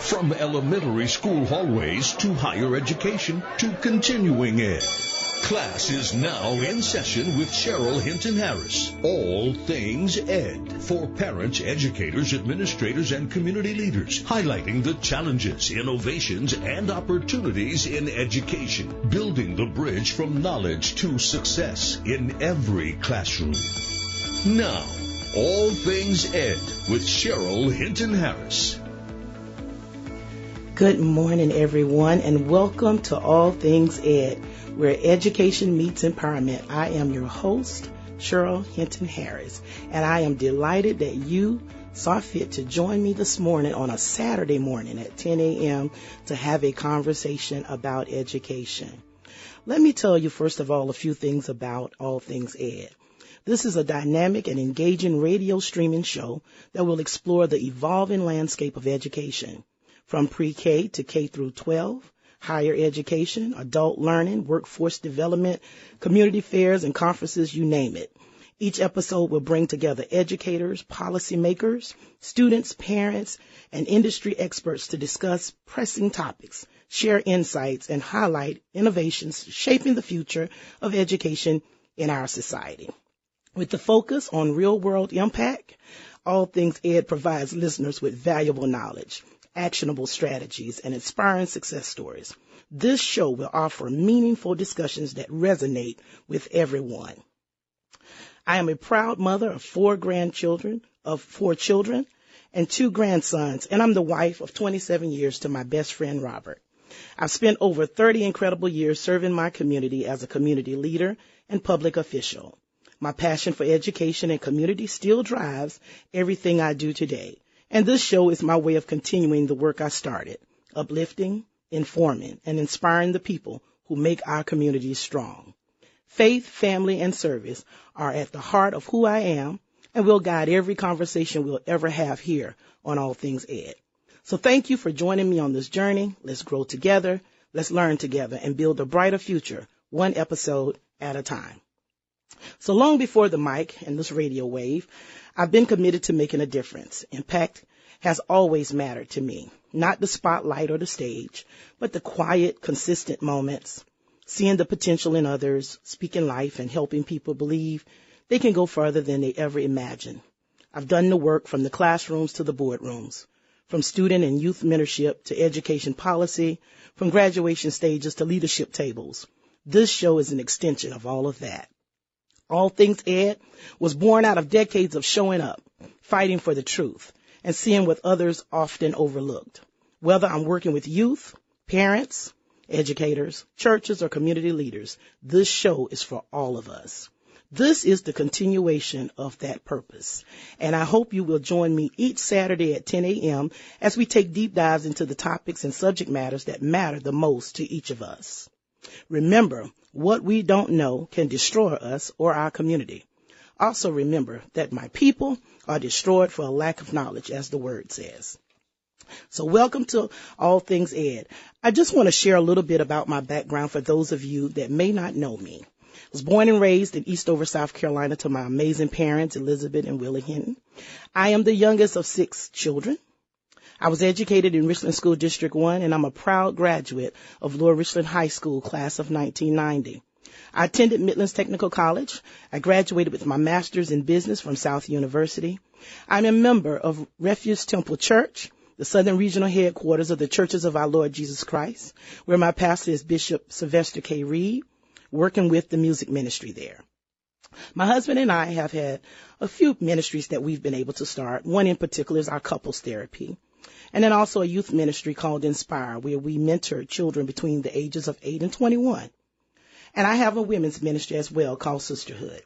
From elementary school hallways to higher education to continuing ed. Class is now in session with Cheryl Hinton Harris. All things ed for parents, educators, administrators, and community leaders, highlighting the challenges, innovations, and opportunities in education, building the bridge from knowledge to success in every classroom. Now, All Things Ed with Cheryl Hinton Harris. Good morning, everyone, and welcome to All Things Ed, where education meets empowerment. I am your host, Cheryl Hinton Harris, and I am delighted that you saw fit to join me this morning on a Saturday morning at 10 a.m. to have a conversation about education. Let me tell you, first of all, a few things about All Things Ed. This is a dynamic and engaging radio streaming show that will explore the evolving landscape of education, from pre-K to K through 12, higher education, adult learning, workforce development, community fairs and conferences, you name it. Each episode will bring together educators, policymakers, students, parents, and industry experts to discuss pressing topics, share insights, and highlight innovations shaping the future of education in our society. With the focus on real-world impact, All Things Ed provides listeners with valuable knowledge, actionable strategies, and inspiring success stories. This show will offer meaningful discussions that resonate with everyone. I am a proud mother of four children, and 2 grandsons, and I'm the wife of 27 years to my best friend, Robert. I've spent over 30 incredible years serving my community as a community leader and public official. My passion for education and community still drives everything I do today. And this show is my way of continuing the work I started, uplifting, informing, and inspiring the people who make our communities strong. Faith, family, and service are at the heart of who I am and will guide every conversation we'll ever have here on All Things Ed. So thank you for joining me on this journey. Let's grow together, let's learn together, and build a brighter future, one episode at a time. So long before the mic and this radio wave, I've been committed to making a difference. Impact has always mattered to me, not the spotlight or the stage, but the quiet, consistent moments, seeing the potential in others, speaking life, and helping people believe they can go further than they ever imagined. I've done the work from the classrooms to the boardrooms, from student and youth mentorship to education policy, from graduation stages to leadership tables. This show is an extension of all of that. All Things Ed was born out of decades of showing up, fighting for the truth, and seeing what others often overlooked. Whether I'm working with youth, parents, educators, churches, or community leaders, this show is for all of us. This is the continuation of that purpose, and I hope you will join me each Saturday at 10 a.m. as we take deep dives into the topics and subject matters that matter the most to each of us. Remember, what we don't know can destroy us or our community. Also remember that my people are destroyed for a lack of knowledge, as the word says. So welcome to All Things Ed. I just want to share a little bit about my background for those of you that may not know me. I was born and raised in Eastover, South Carolina to my amazing parents, Elizabeth and Willie Hinton. I am the youngest of 6 children. I was educated in Richland School District 1, and I'm a proud graduate of Lower Richland High School, class of 1990. I attended Midlands Technical College. I graduated with my master's in business from South University. I'm a member of Refuge Temple Church, the Southern Regional Headquarters of the Churches of Our Lord Jesus Christ, where my pastor is Bishop Sylvester K. Reed, working with the music ministry there. My husband and I have had a few ministries that we've been able to start. One in particular is our couples therapy. And then also a youth ministry called Inspire, where we mentor children between the ages of 8 and 21. And I have a women's ministry as well called Sisterhood.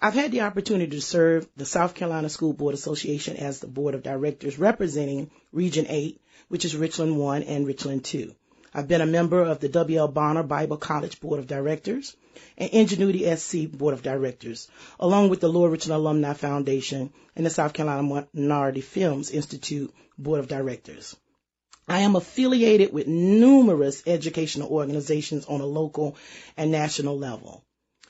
I've had the opportunity to serve the South Carolina School Board Association as the board of directors representing Region 8, which is Richland 1 and Richland 2. I've been a member of the W.L. Bonner Bible College Board of Directors and Ingenuity SC Board of Directors, along with the Lower Richland Alumni Foundation and the South Carolina Minority Films Institute Board of Directors. I am affiliated with numerous educational organizations on a local and national level.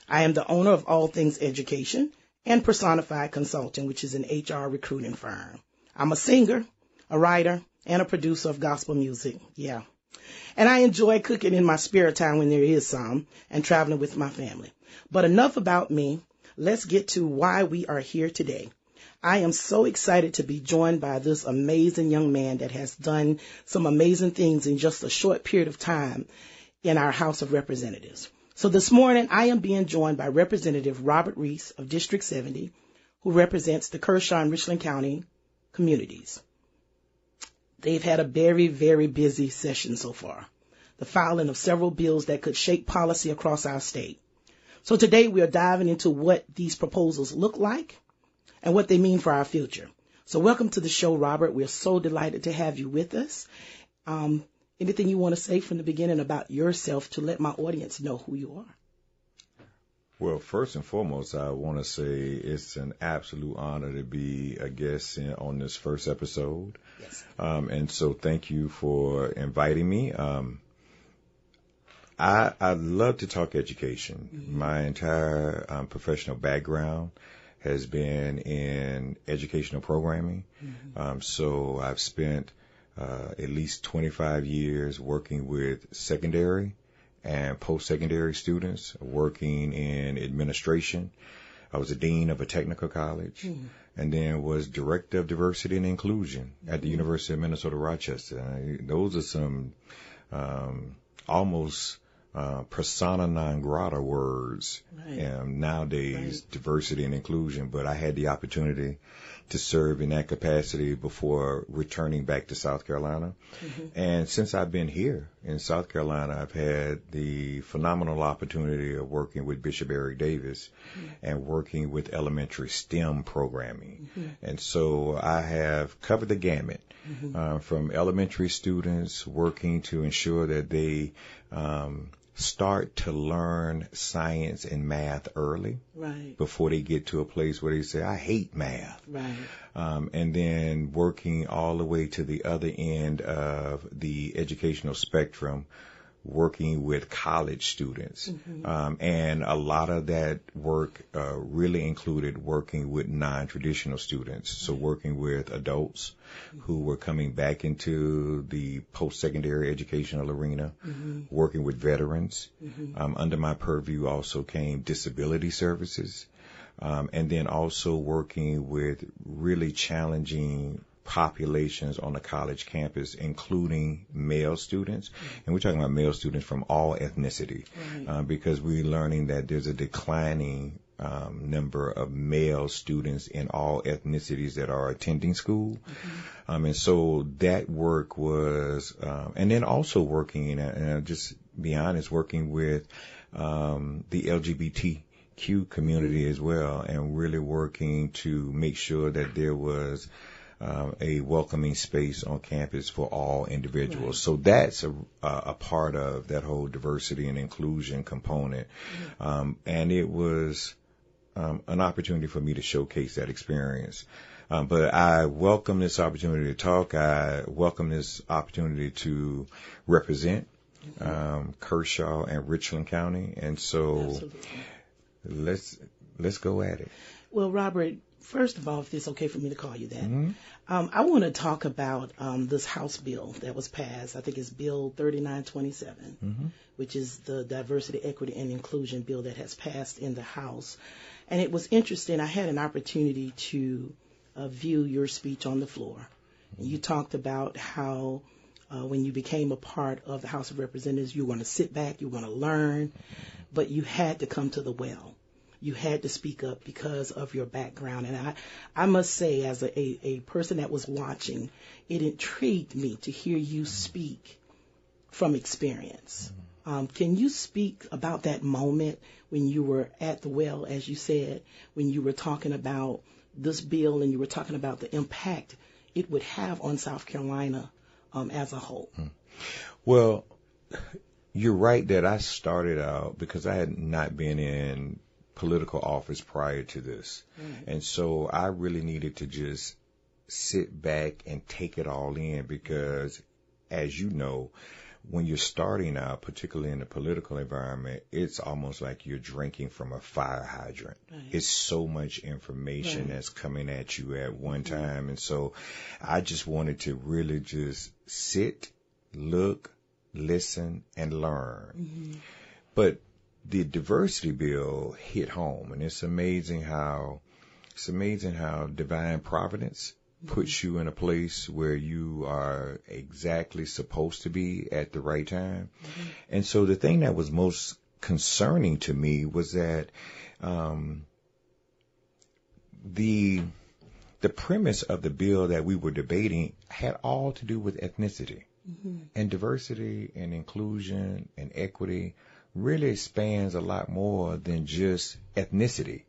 I am the owner of All Things Education and Personified Consulting, which is an HR recruiting firm. I'm a singer, a writer, and a producer of gospel music. Yeah. And I enjoy cooking in my spare time when there is some, and traveling with my family. But enough about me. Let's get to why we are here today. I am so excited to be joined by this amazing young man that has done some amazing things in just a short period of time in our House of Representatives. So this morning, I am being joined by Representative Robert Reese of District 70, who represents the Kershaw and Richland County communities. They've had a very, very busy session so far, the filing of several bills that could shape policy across our state. So today we are diving into what these proposals look like and what they mean for our future. So welcome to the show, Robert. We're so delighted to have you with us. Anything you want to say from the beginning about yourself to let my audience know who you are? Well, first and foremost, I want to say it's an absolute honor to be a guest on this first episode. Yes. And so thank you for inviting me. I love to talk education. Mm-hmm. My entire professional background has been in educational programming. Mm-hmm. So I've spent at least 25 years working with secondary and post-secondary students, working in administration. I was a dean of a technical college, and then was director of diversity and inclusion at the University of Minnesota, Rochester. Those are some almost persona non grata words nowadays, diversity and inclusion. But I had the opportunity to serve in that capacity before returning back to South Carolina. Mm-hmm. And since I've been here in South Carolina, I've had the phenomenal opportunity of working with Bishop Eric Davis and working with elementary STEM programming. Mm-hmm. And so I have covered the gamut from elementary students working to ensure that they start to learn science and math early, right, before they get to a place where they say, I hate math. Right. And then working all the way to the other end of the educational spectrum, working with college students. Mm-hmm. And a lot of that work really included working with non-traditional students. So working with adults who were coming back into the post-secondary educational arena, working with veterans. Under my purview also came disability services, and then also working with really challenging populations on the college campus, including male students. And we're talking about male students from all ethnicity, because we're learning that there's a declining number of male students in all ethnicities that are attending school. And so that work was, and then also working, and I'll just be honest, working with the LGBTQ community as well, and really working to make sure that there was a welcoming space on campus for all individuals. Right. So that's a part of that whole diversity and inclusion component. And it was an opportunity for me to showcase that experience. But I welcome this opportunity to talk. I welcome this opportunity to represent Kershaw and Richland County. And so let's go at it. Well, Robert, first of all, if it's okay for me to call you that, I want to talk about this House bill that was passed. I think it's Bill 3927, which is the Diversity, Equity, and Inclusion bill that has passed in the House. And it was interesting. I had an opportunity to view your speech on the floor. And you talked about how when you became a part of the House of Representatives, you were going to sit back, you were going to learn, but you had to come to the well. You had to speak up because of your background. And I must say, as a person that was watching, it intrigued me to hear you speak from experience. Can you speak about that moment when you were at the well, as you said, when you were talking about this bill and you were talking about the impact it would have on South Carolina as a whole? Well, you're right that I started out because I had not been in political office prior to this. And so I really needed to just sit back and take it all in because, as you know, when you're starting out, particularly in the political environment, it's almost like you're drinking from a fire hydrant. Right. It's so much information that's coming at you at one time. And so I just wanted to really just sit, look, listen, and learn. But the diversity bill hit home, and it's amazing how divine providence puts you in a place where you are exactly supposed to be at the right time. And so the thing that was most concerning to me was that the premise of the bill that we were debating had all to do with ethnicity. And diversity and inclusion and equity really spans a lot more than just ethnicity.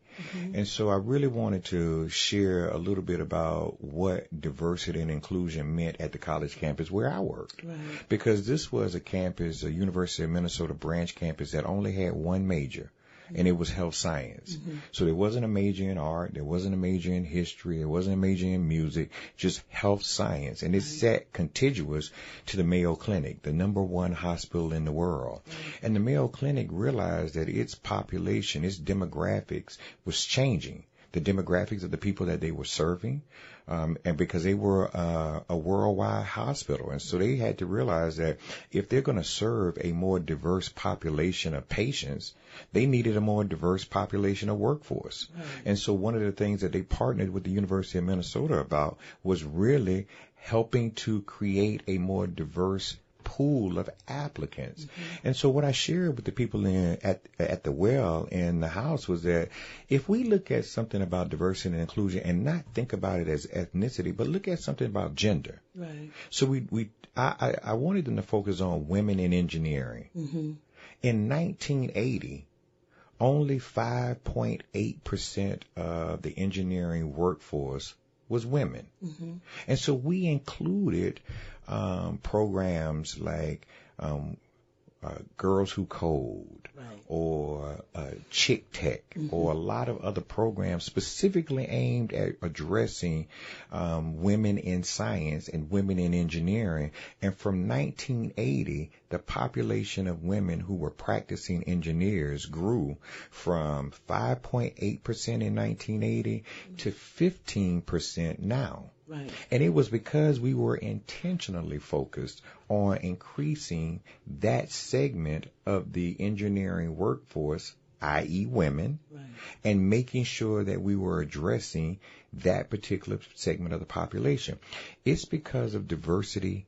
And so I really wanted to share a little bit about what diversity and inclusion meant at the college campus where I worked. Because this was a campus, a University of Minnesota branch campus that only had one major, and it was health science. So there wasn't a major in art, there wasn't a major in history, there wasn't a major in music, just health science. And it sat contiguous to the Mayo Clinic, the #1 hospital in the world. And the Mayo Clinic realized that its population, its demographics was changing. The demographics of the people that they were serving, and because they were a worldwide hospital. And so they had to realize that if they're going to serve a more diverse population of patients, they needed a more diverse population of workforce. And so one of the things that they partnered with the University of Minnesota about was really helping to create a more diverse pool of applicants. And so what I shared with the people at the well in the house was that if we look at something about diversity and inclusion and not think about it as ethnicity, but look at something about gender. So I wanted them to focus on women in engineering. In 1980, only 5.8% of the engineering workforce was women. And so we included programs like Girls Who Code, or Chick Tech, or a lot of other programs specifically aimed at addressing women in science and women in engineering. And from 1980, the population of women who were practicing engineers grew from 5.8% in 1980 to 15% now. And it was because we were intentionally focused on increasing that segment of the engineering workforce, i.e. women, and making sure that we were addressing that particular segment of the population. It's because of diversity,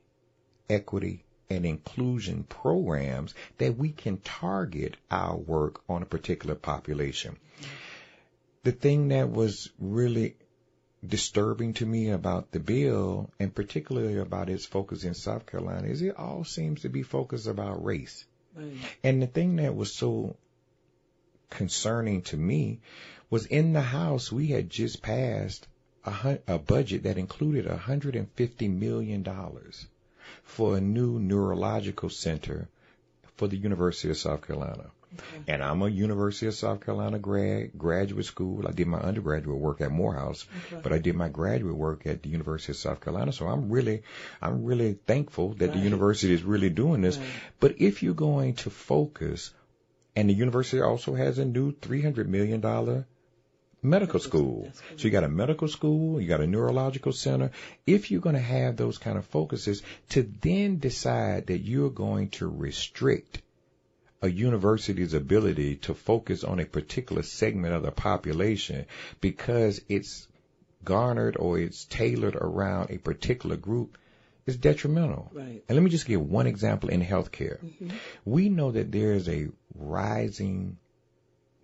equity, and inclusion programs that we can target our work on a particular population. The thing that was really disturbing to me about the bill, and particularly about its focus in South Carolina, is it all seems to be focused about race. And the thing that was so concerning to me was in the House, we had just passed a budget that included $150 million for a new neurological center for the University of South Carolina. And I'm a University of South Carolina graduate school. I did my undergraduate work at Morehouse, but I did my graduate work at the University of South Carolina. So I'm really thankful that the university is really doing this. But if you're going to focus, and the university also has a new $300 million medical school. So you got a medical school, you got a neurological center. If you're going to have those kind of focuses, to then decide that you're going to restrict a university's ability to focus on a particular segment of the population because it's garnered or it's tailored around a particular group is detrimental. And let me just give one example in healthcare. We know that there is a rising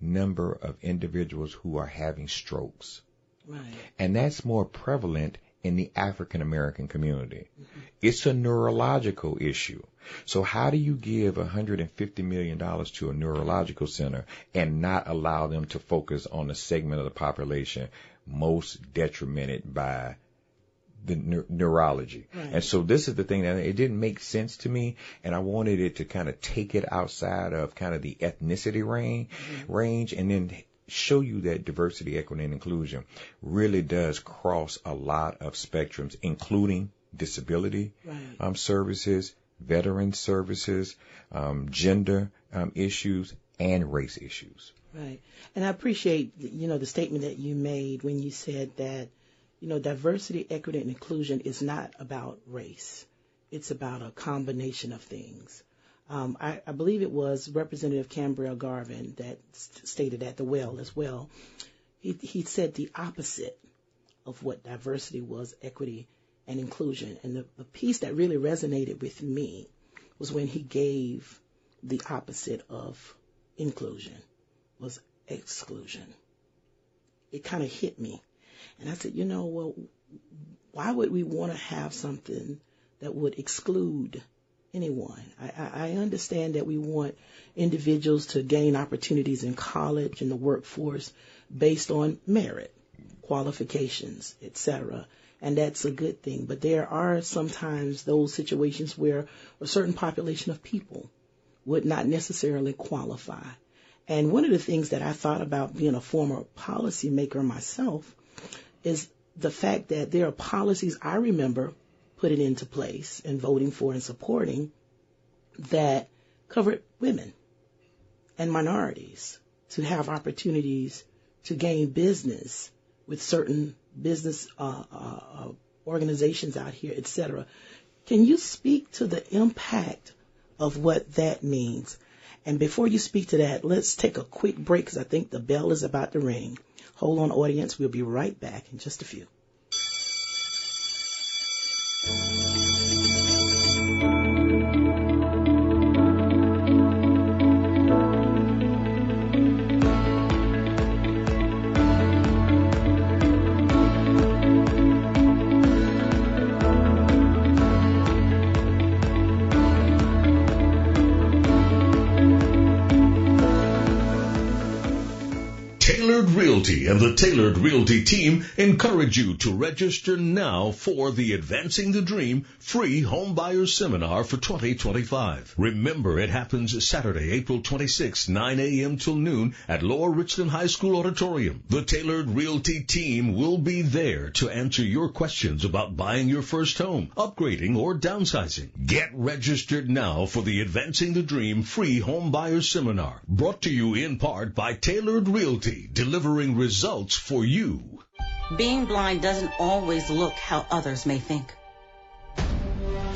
number of individuals who are having strokes. And that's more prevalent in the African American community. It's a neurological issue. So how do you give $150 million to a neurological center and not allow them to focus on the segment of the population most detrimented by the neurology? And so this is the thing that it didn't make sense to me, and I wanted it to kind of take it outside of kind of the ethnicity range, and then show you that diversity, equity, and inclusion really does cross a lot of spectrums, including disability services, veteran services, gender issues, and race issues. Right. And I appreciate, the statement that you made when you said that, diversity, equity, and inclusion is not about race. It's about a combination of things. I believe it was Representative Cambrell Garvin that stated at the well as well. He said the opposite of what diversity was, equity, and inclusion. And the piece that really resonated with me was when he gave the opposite of inclusion was exclusion. It kind of hit me. And I said, well, why would we want to have something that would exclude anyone? I understand that we want individuals to gain opportunities in college and the workforce based on merit, qualifications, etc. And that's a good thing. But there are sometimes those situations where a certain population of people would not necessarily qualify. And one of the things that I thought about being a former policymaker myself is the fact that there are policies I remember putting into place and voting for and supporting that covered women and minorities to have opportunities to gain business with certain business organizations out here, etc. Can you speak to the impact of what that means? And before you speak to that, let's take a quick break because I think the bell is about to ring. Hold on, audience. We'll be right back in just a few. Realty and the Tailored Realty team encourage you to register now for the Advancing the Dream free homebuyer seminar for 2025. Remember, it happens Saturday, April 26, 9 a.m. till noon at Lower Richland High School Auditorium. The Tailored Realty team will be there to answer your questions about buying your first home, upgrading, or downsizing. Get registered now for the Advancing the Dream free homebuyer seminar, brought to you in part by Tailored Realty, delivering results for you. Being blind doesn't always look how others may think.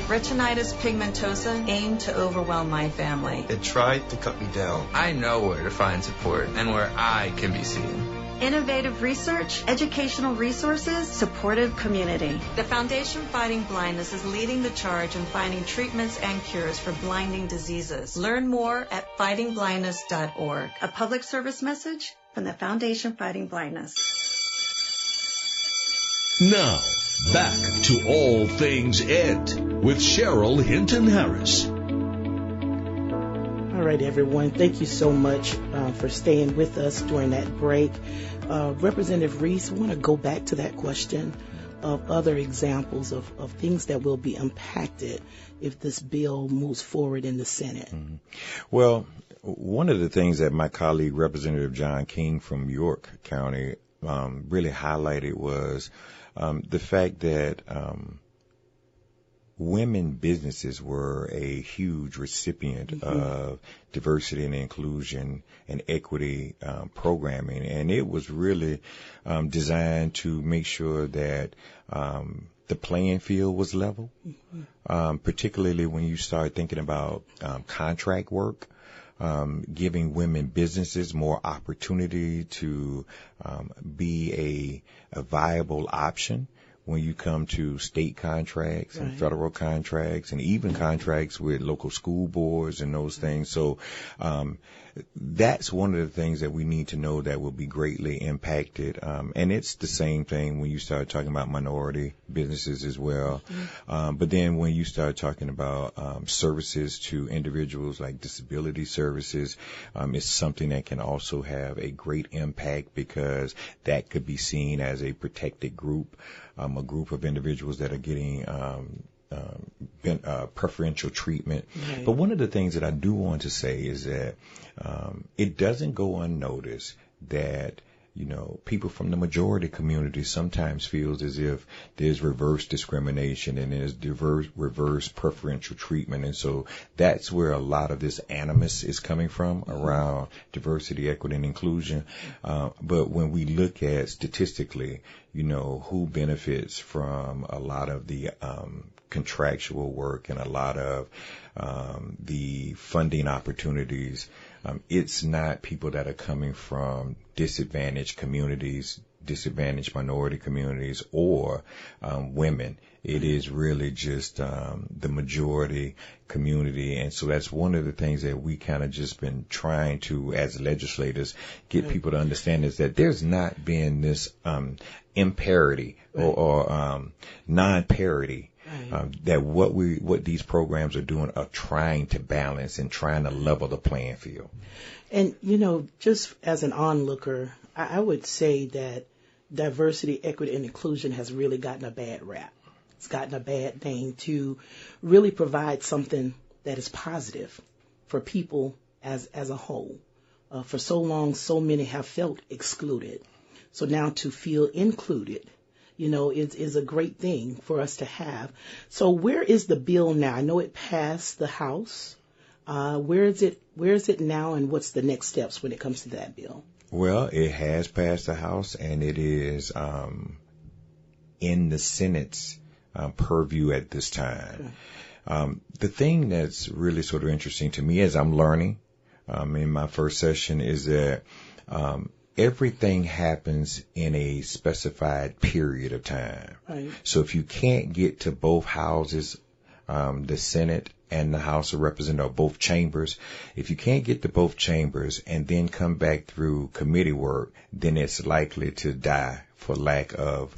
Retinitis pigmentosa aimed to overwhelm my family. It tried to cut me down. I know where to find support and where I can be seen. Innovative research, educational resources, supportive community. The Foundation Fighting Blindness is leading the charge in finding treatments and cures for blinding diseases. Learn more at fightingblindness.org. A public service message from the Foundation Fighting Blindness. Now, back to All Things Ed with Cheryl Hinton Harris. All right, everyone. Thank you so much for staying with us during that break. Representative Reese, I want to go back to that question of other examples of things that will be impacted if this bill moves forward in the Senate. Mm-hmm. Well, one of the things that my colleague, Representative John King from York County, really highlighted was the fact that women businesses were a huge recipient of diversity and inclusion and equity programming. And it was really designed to make sure that the playing field was level, particularly when you start thinking about contract work. Giving women businesses more opportunity to be a viable option when you come to state contracts and federal contracts and even contracts with local school boards and those things. So that's one of the things that we need to know that will be greatly impacted. And it's the same thing when you start talking about minority businesses as well. But then when you start talking about services to individuals like disability services, it's something that can also have a great impact because that could be seen as a protected group, a group of individuals that are getting preferential treatment. Right. But one of the things that I do want to say is that it doesn't go unnoticed that people from the majority community sometimes feels as if there's reverse discrimination and there's reverse preferential treatment. And so that's where a lot of this animus is coming from around diversity, equity, and inclusion. But when we look at statistically, who benefits from a lot of the contractual work and a lot of the funding opportunities, it's not people that are coming from disadvantaged communities, disadvantaged minority communities, or women. It is really just the majority community. And so that's one of the things that we kind of just been trying to, as legislators, get people to understand, is that there's not been this imparity or non-parity. That what these programs are doing are trying to balance and trying to level the playing field. And, just as an onlooker, I would say that diversity, equity, and inclusion has really gotten a bad rap. It's gotten a bad name to really provide something that is positive for people as a whole. For so long, so many have felt excluded. So now to feel included, is a great thing for us to have. So where is the bill now? I know it passed the House. Where is it now, and what's the next steps when it comes to that bill? Well, it has passed the House, and it is in the Senate's purview at this time. Okay. The thing that's really sort of interesting to me as I'm learning in my first session is that everything happens in a specified period of time. Right. So if you can't get to both houses, the Senate and the House of Representatives, both chambers, if you can't get to both chambers and then come back through committee work, then it's likely to die for lack of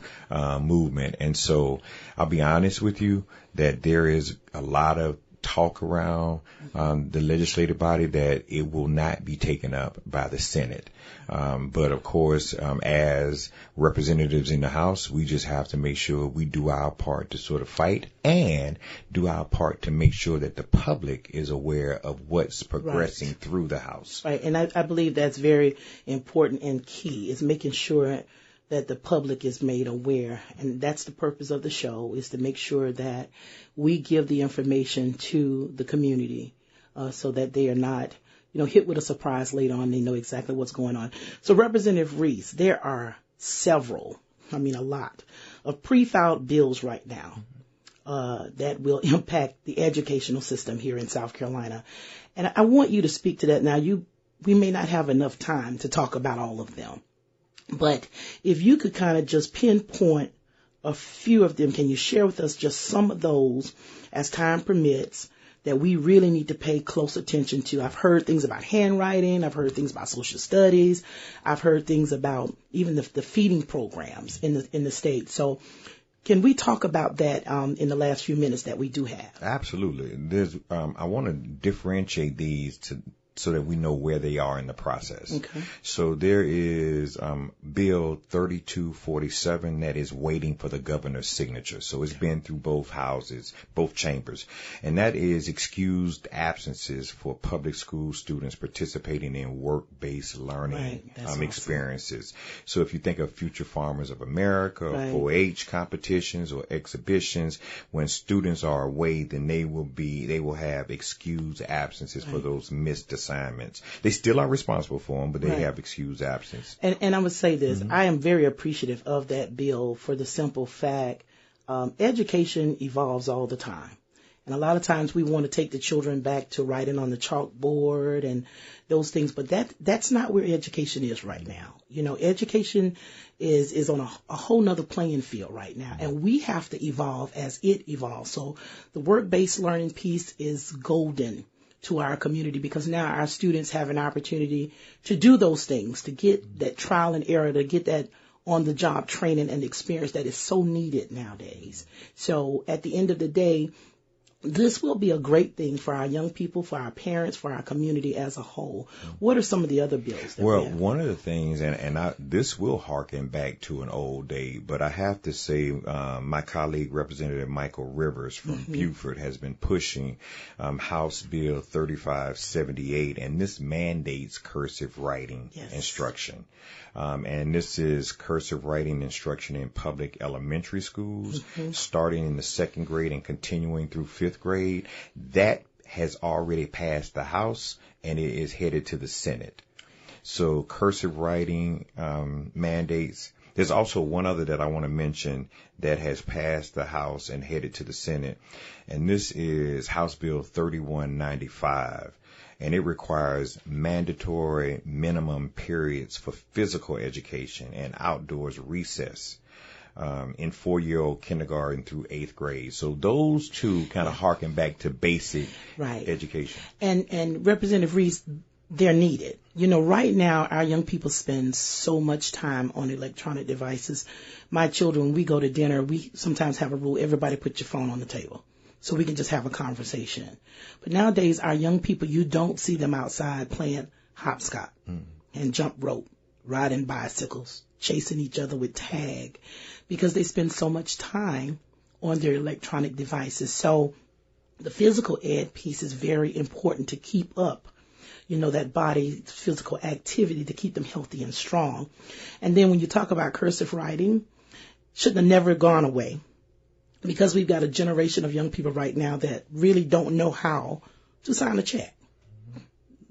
movement. And so I'll be honest with you that there is a lot of talk around the legislative body that it will not be taken up by the Senate. But of course, as representatives in the House, we just have to make sure we do our part to sort of fight and do our part to make sure that the public is aware of what's progressing through the House. Right. And I believe that's very important and key, is making sure that the public is made aware. And that's the purpose of the show, is to make sure that we give the information to the community so that they are not, hit with a surprise later on. They know exactly what's going on. So Representative Reese, there are a lot of pre-filed bills right now that will impact the educational system here in South Carolina. And I want you to speak to that. Now, we may not have enough time to talk about all of them. But if you could kind of just pinpoint a few of them, can you share with us just some of those as time permits that we really need to pay close attention to? I've heard things about handwriting. I've heard things about social studies. I've heard things about even the feeding programs in the state. So can we talk about that in the last few minutes that we do have? Absolutely. I want to differentiate these so that we know where they are in the process. Okay. So there is Bill 3247 that is waiting for the governor's signature. So it's been through both houses, both chambers. And that is excused absences for public school students participating in work-based learning experiences. Awesome. So if you think of Future Farmers of America, 4-H competitions or exhibitions, when students are away, then they will have excused absences for those missed assignments. They still are responsible for them, but they have excused absence. And I would say this, I am very appreciative of that bill for the simple fact, education evolves all the time. And a lot of times we want to take the children back to writing on the chalkboard and those things, but that's not where education is right now. Education is on a whole nother playing field right now, and we have to evolve as it evolves. So the work-based learning piece is golden to our community, because now our students have an opportunity to do those things, to get that trial and error, to get that on-the-job training and experience that is so needed nowadays. So at the end of the day, this will be a great thing for our young people, for our parents, for our community as a whole. What are some of the other bills that we have? One of the things, and this will harken back to an old day, but I have to say my colleague, Representative Michael Rivers from Beaufort, has been pushing House Bill 3578, and this mandates cursive writing instruction. And this is cursive writing instruction in public elementary schools, starting in the 2nd grade and continuing through 5th grade. That has already passed the House, and it is headed to the Senate. So cursive writing mandates. There's also one other that I want to mention that has passed the House and headed to the Senate, and this is House Bill 3195. And it requires mandatory minimum periods for physical education and outdoors recess in 4-year-old kindergarten through 8th grade. So those two kind of harken back to basic education. And Representative Reese, they're needed. You know, right now our young people spend so much time on electronic devices. My children, when we go to dinner, we sometimes have a rule: everybody put your phone on the table, so we can just have a conversation. But nowadays, our young people, you don't see them outside playing hopscotch and jump rope, riding bicycles, chasing each other with tag, because they spend so much time on their electronic devices. So the physical ed piece is very important to keep up, you know, that body, physical activity, to keep them healthy and strong. And then when you talk about cursive writing, shouldn't have never gone away. Because we've got a generation of young people right now that really don't know how to sign a check.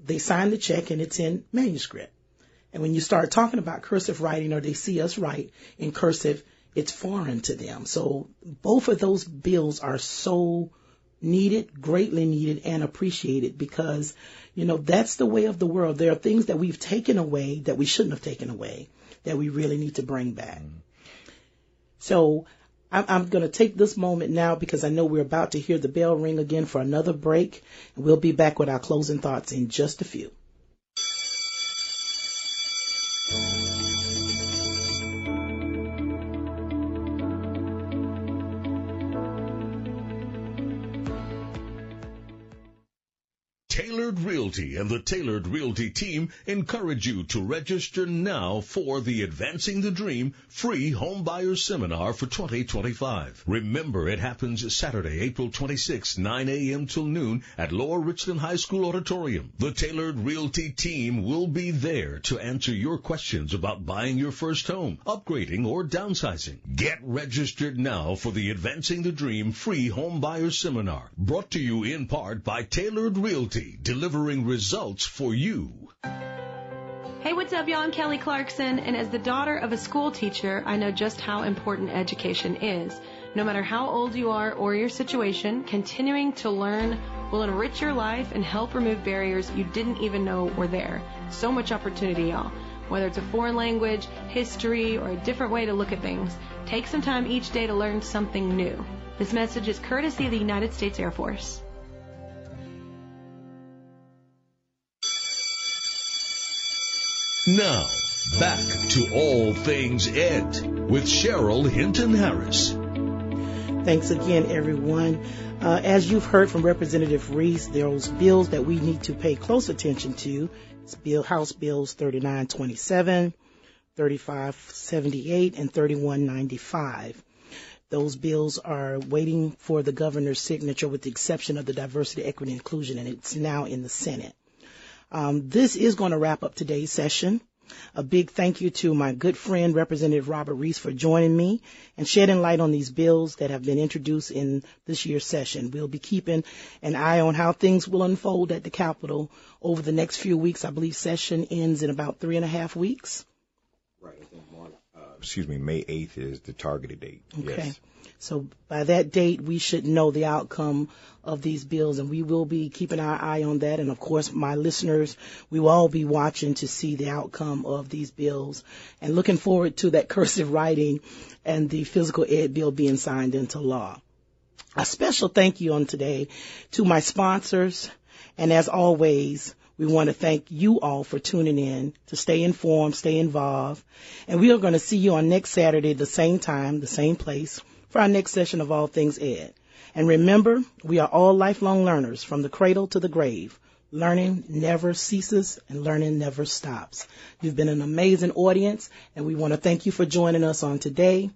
They sign the check and it's in manuscript. And when you start talking about cursive writing, or they see us write in cursive, it's foreign to them. So both of those bills are so needed, greatly needed, and appreciated, because, you know, that's the way of the world. There are things that we've taken away that we shouldn't have taken away, that we really need to bring back. So I'm going to take this moment now, because I know we're about to hear the bell ring again for another break. And we'll be back with our closing thoughts in just a few. Tailored Realty and the Tailored Realty team encourage you to register now for the Advancing the Dream free homebuyer seminar for 2025. Remember, it happens Saturday, April 26, 9 a.m. till noon at Lower Richland High School Auditorium. The Tailored Realty team will be there to answer your questions about buying your first home, upgrading, or downsizing. Get registered now for the Advancing the Dream free homebuyer seminar, brought to you in part by Tailored Realty, delivering results for you. Hey, what's up, y'all? I'm Kelly Clarkson, and as the daughter of a school teacher, I know just how important education is. No matter how old you are or your situation, continuing to learn will enrich your life and help remove barriers you didn't even know were there. So much opportunity, y'all. Whether it's a foreign language, history, or a different way to look at things, take some time each day to learn something new. This message is courtesy of the United States Air Force. Now, back to All Things Ed with Cheryl Hinton Harris. Thanks again, everyone. As you've heard from Representative Reese, those bills that we need to pay close attention to, it's House Bills 3927, 3578, and 3195. Those bills are waiting for the governor's signature, with the exception of the diversity, equity, and inclusion, and it's now in the Senate. This is going to wrap up today's session. A big thank you to my good friend, Representative Robert Reese, for joining me and shedding light on these bills that have been introduced in this year's session. We'll be keeping an eye on how things will unfold at the Capitol over the next few weeks. I believe session ends in about 3.5 weeks. Right. I think May 8th is the targeted date. Okay. Yes. So by that date, we should know the outcome of these bills, and we will be keeping our eye on that. And, of course, my listeners, we will all be watching to see the outcome of these bills and looking forward to that cursive writing and the physical ed bill being signed into law. A special thank you on today to my sponsors. And as always, we want to thank you all for tuning in to stay informed, stay involved. And we are going to see you on next Saturday, the same time, the same place, for our next session of All Things Ed. And remember, we are all lifelong learners from the cradle to the grave. Learning never ceases and learning never stops. You've been an amazing audience, and we want to thank you for joining us on today.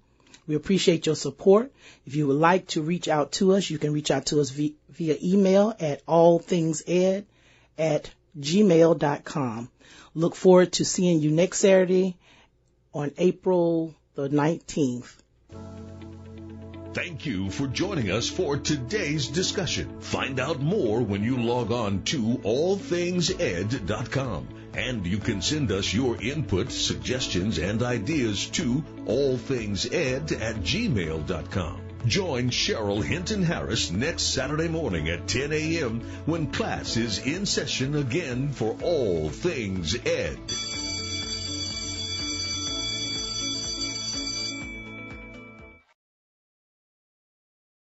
We appreciate your support. If you would like to reach out to us, you can reach out to us via email at allthingsed@gmail.com. Look forward to seeing you next Saturday on April the 19th. Thank you for joining us for today's discussion. Find out more when you log on to allthingsed.com. And you can send us your input, suggestions, and ideas to allthingsed@gmail.com. Join Cheryl Hinton Harris next Saturday morning at 10 a.m. when class is in session again for All Things Ed.